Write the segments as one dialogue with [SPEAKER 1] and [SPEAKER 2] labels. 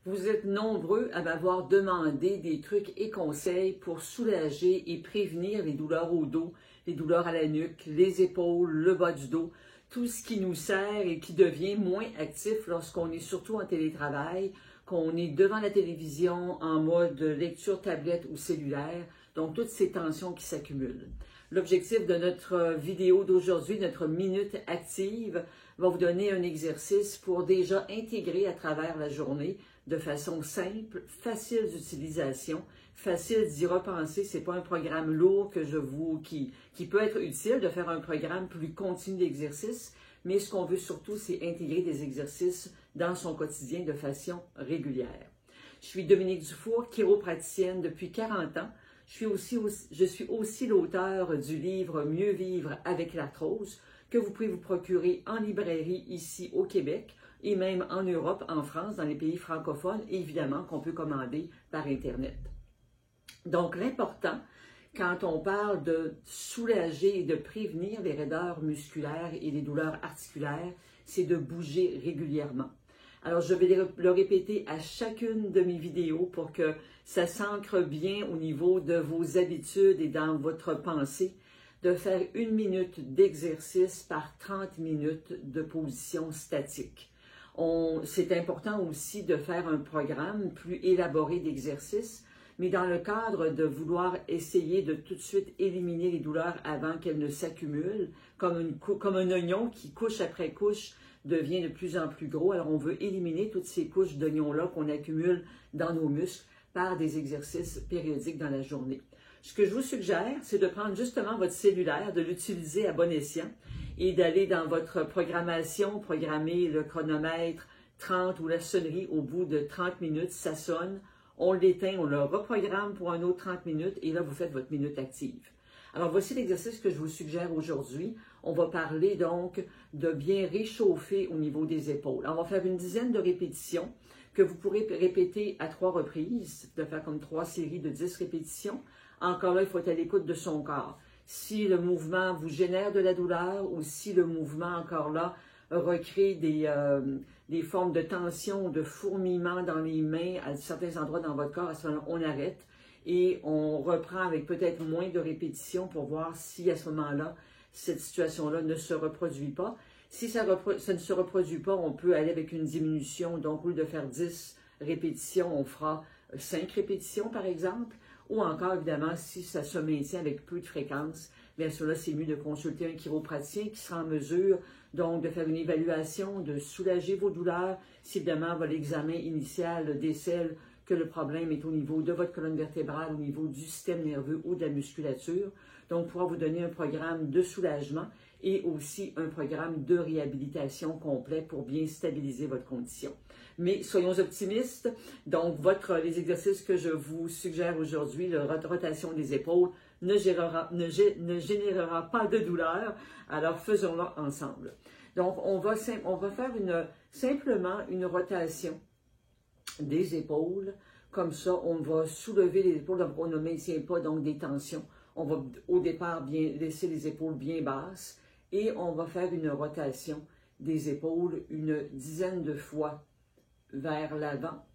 [SPEAKER 1] Vous êtes nombreux à m'avoir demandé des trucs et conseils pour soulager et prévenir les douleurs au dos, les douleurs à la nuque, les épaules, le bas du dos, tout ce qui nous sert et qui devient moins actif lorsqu'on est surtout en télétravail, qu'on est devant la télévision en mode lecture tablette ou cellulaire, donc toutes ces tensions qui s'accumulent. L'objectif de notre vidéo d'aujourd'hui, notre minute active, va vous donner un exercice pour déjà intégrer à travers la journée de façon simple, facile d'utilisation, facile d'y repenser. Ce n'est pas un programme lourd qui peut être utile de faire un programme plus continu d'exercices, mais ce qu'on veut surtout, c'est intégrer des exercices dans son quotidien de façon régulière. Je suis Dominique Dufour, chiropraticienne depuis 40 ans. Je suis aussi l'auteur du livre « Mieux vivre avec l'arthrose » que vous pouvez vous procurer en librairie ici au Québec et même en Europe, en France, dans les pays francophones, et évidemment qu'on peut commander par Internet. Donc l'important, quand on parle de soulager et de prévenir les raideurs musculaires et les douleurs articulaires, c'est de bouger régulièrement. Alors, je vais le répéter à chacune de mes vidéos pour que ça s'ancre bien au niveau de vos habitudes et dans votre pensée, de faire 1 minute d'exercice par 30 minutes de position statique. C'est important aussi de faire un programme plus élaboré d'exercices, mais dans le cadre de vouloir essayer de tout de suite éliminer les douleurs avant qu'elles ne s'accumulent, comme un oignon qui, couche après couche, devient de plus en plus gros. Alors, on veut éliminer toutes ces couches d'oignons-là qu'on accumule dans nos muscles par des exercices périodiques dans la journée. Ce que je vous suggère, c'est de prendre justement votre cellulaire, de l'utiliser à bon escient et d'aller dans votre programmation, programmer le chronomètre 30 ou la sonnerie au bout de 30 minutes, ça sonne, on l'éteint, on le reprogramme pour un autre 30 minutes et là, vous faites votre minute active. Alors, voici l'exercice que je vous suggère aujourd'hui. On va parler donc de bien réchauffer au niveau des épaules. On va faire une dizaine de répétitions que vous pourrez répéter à 3 reprises, de faire comme 3 séries de 10 répétitions. Encore là, il faut être à l'écoute de son corps. Si le mouvement vous génère de la douleur ou si le mouvement, encore là, recrée des formes de tension, de fourmillement dans les mains à certains endroits dans votre corps, à ce moment-là, on arrête. Et on reprend avec peut-être moins de répétitions pour voir si à ce moment-là, cette situation-là ne se reproduit pas. Si ça ne se reproduit pas, on peut aller avec une diminution. Donc, au lieu de faire 10 répétitions, on fera 5 répétitions, par exemple. Ou encore, évidemment, si ça se maintient avec peu de fréquence, bien sûr, là, c'est mieux de consulter un chiropraticien qui sera en mesure, donc, de faire une évaluation, de soulager vos douleurs. Si, évidemment, l'examen initial décèle que le problème est au niveau de votre colonne vertébrale, au niveau du système nerveux ou de la musculature. Donc, pourra vous donner un programme de soulagement et aussi un programme de réhabilitation complet pour bien stabiliser votre condition. Mais soyons optimistes. Donc, les exercices que je vous suggère aujourd'hui, la rotation des épaules, ne générera pas de douleur. Alors, faisons-le ensemble. Donc, on va faire simplement une rotation des épaules. Comme ça, on va soulever les épaules. Donc, on ne maintient pas donc des tensions. On va au départ bien laisser les épaules bien basses et on va faire une rotation des épaules une dizaine de fois vers l'avant.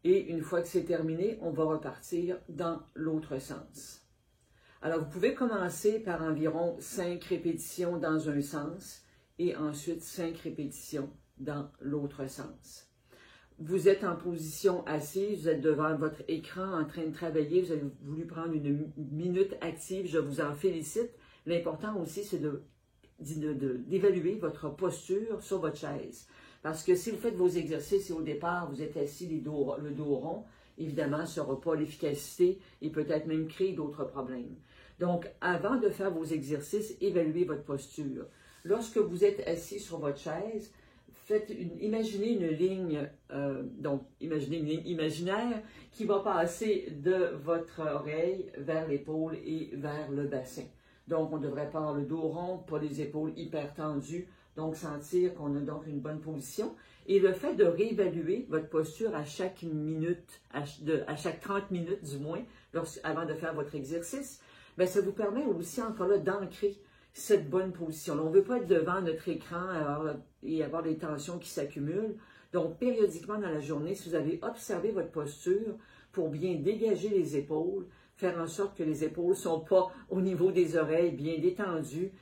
[SPEAKER 1] Et une fois que c'est terminé, on va repartir dans l'autre sens. Alors, vous pouvez commencer par environ 5 répétitions dans un sens et ensuite 5 répétitions dans l'autre sens. Vous êtes en position assise, vous êtes devant votre écran en train de travailler, vous avez voulu prendre une minute active, je vous en félicite. L'important aussi, c'est d'évaluer votre posture sur votre chaise. Parce que si vous faites vos exercices et au départ, vous êtes assis le dos rond, évidemment, ce n'aura pas l'efficacité et peut-être même créer d'autres problèmes. Donc, avant de faire vos exercices, évaluez votre posture. Lorsque vous êtes assis sur votre chaise, imaginez une ligne, imaginez une ligne imaginaire qui va passer de votre oreille vers l'épaule et vers le bassin. Donc, on devrait pas avoir le dos rond, pas les épaules hyper tendues, donc sentir qu'on a donc une bonne position. Et le fait de réévaluer votre posture à chaque minute, à chaque 30 minutes du moins, avant de faire votre exercice, bien, ça vous permet aussi encore là d'ancrer cette bonne position. On ne veut pas être devant notre écran. Alors, et avoir des tensions qui s'accumulent. Donc, périodiquement dans la journée, si vous avez observé votre posture pour bien dégager les épaules, faire en sorte que les épaules ne sont pas au niveau des oreilles, bien détendues,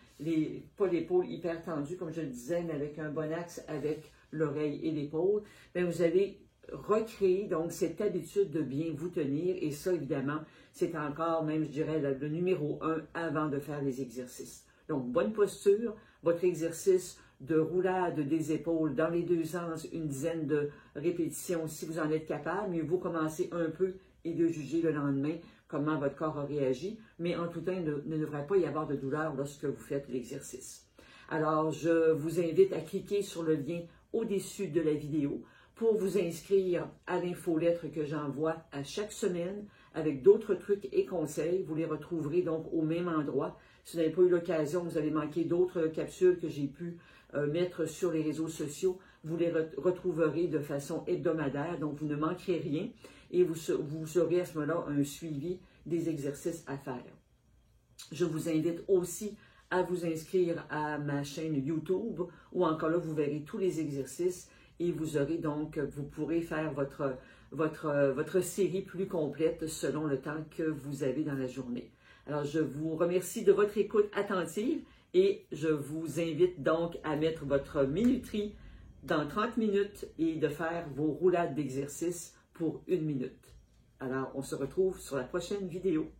[SPEAKER 1] pas l'épaule hyper tendue, comme je le disais, mais avec un bon axe avec l'oreille et l'épaule, bien, vous allez recréer donc cette habitude de bien vous tenir. Et ça, évidemment, c'est encore même, je dirais, le numéro 1 avant de faire les exercices. Donc, bonne posture, votre exercice de roulade des épaules dans les deux sens, une dizaine de répétitions si vous en êtes capable. Mieux vaut commencer un peu et de juger le lendemain comment votre corps a réagi. Mais en tout temps, il ne devrait pas y avoir de douleur lorsque vous faites l'exercice. Alors, je vous invite à cliquer sur le lien au-dessus de la vidéo pour vous inscrire à l'infolettre que j'envoie à chaque semaine avec d'autres trucs et conseils. Vous les retrouverez donc au même endroit. Si vous n'avez pas eu l'occasion, vous avez manqué d'autres capsules que j'ai pu mettre sur les réseaux sociaux, vous les retrouverez de façon hebdomadaire, donc vous ne manquerez rien et vous aurez à ce moment-là un suivi des exercices à faire. Je vous invite aussi à vous inscrire à ma chaîne YouTube où encore là, vous verrez tous les exercices et vous aurez donc, vous pourrez faire votre série plus complète selon le temps que vous avez dans la journée. Alors, je vous remercie de votre écoute attentive et je vous invite donc à mettre votre minuterie dans 30 minutes et de faire vos roulades d'exercice pour 1 minute. Alors, on se retrouve sur la prochaine vidéo.